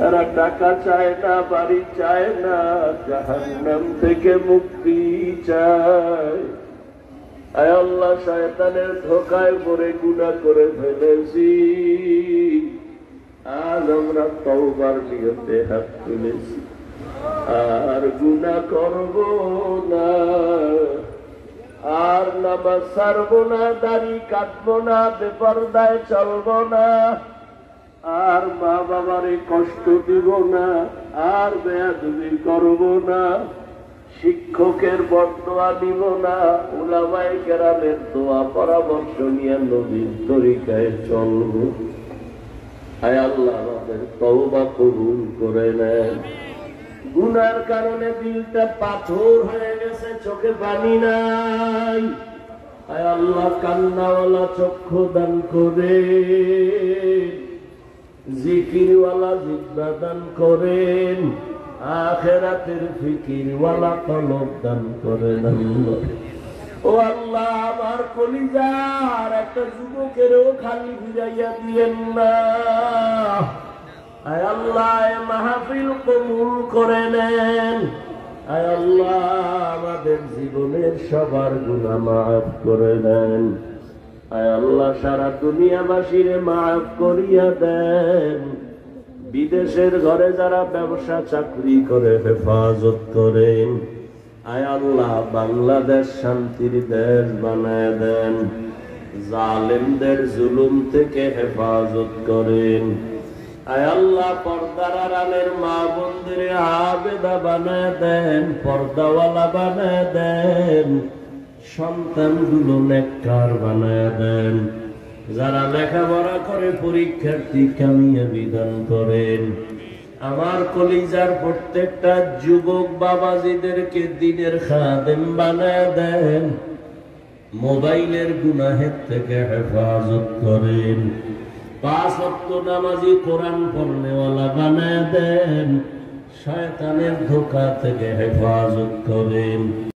এরা টাকা চায় না, বাড়ি চায় না, জাহান্নাম থেকে মুক্তি চায়। আয় আল্লাহ, শয়তানের ধোঁকায় পড়ে গুনাহ করে ফেলেছি, আজ আমরা তওবার নিয়তে হাত তুলেছি, আর গুনাহ করব না, আর নামাজ ছাড়বো না, দাড়ি কাটবো না, বেপরদায় চলবো না, আর মা বাবারে কষ্ট দিব না, আর বেয়াদবি করব না, শিক্ষকের বদদোয়া দিব না, উলামায়ে কেরামের দোয়া পরামর্শ নিয়ে নবীর তরিকায় চলব। আয় আল্লাহ, আমাদের তওবা কবুল করে নেন। গুনার কারণে দিলটা পাথর হয়ে গেছে, চোখে পানি নাই। আয় আল্লাহ, কান্নাওয়ালা চক্ষু দান করে, জিকিরওয়ালা জিহ্বা দান করেন, আখিরাতের ফিকিরওয়ালা কলব দান করেন। ও আল্লাহ, আমার কলিজার একটা যুবকেরও খালি ফিরাইয়া দিয়েন না। আয় আল্লাহ, মাহফিল কবুল করে নেন। আয় আল্লাহ, আমাদের জীবনের সবার গুনাহ মাফ করে নেন। আয় আল্লাহ, সারা দুনিয়াবাসীরে মাফ করিয়া দেন। বিদেশের ঘরে যারা ব্যবসা চাকরি করে হেফাজত করেন। আয় আল্লাহ, বাংলাদেশ শান্তির দেশ বানায় দেন। জালেমদের জুলুম থেকে হেফাজত করেন। আয় আল্লাহ, পর্দার আড়ালের মা বোনদের আবেদা বানায় দেন, পর্দাওয়ালা বানায় দেন, সন্তানগুলো নেককার বানায় দেন। যারা লেখাপড়া করে পরীক্ষার্থী কামিয়াবি দান করেন। আমার কলিজার প্রত্যেকটা যুবক বাবাজিদেরকে দিনের খাদেম বানায় দেন। মোবাইলের গুনাহের থেকে হেফাজত করেন। 5 ওয়াক্ত নামাজি কোরআন পড়নেওয়ালা বানায় দেন। শয়তানের ধোঁকা থেকে হেফাজত করেন।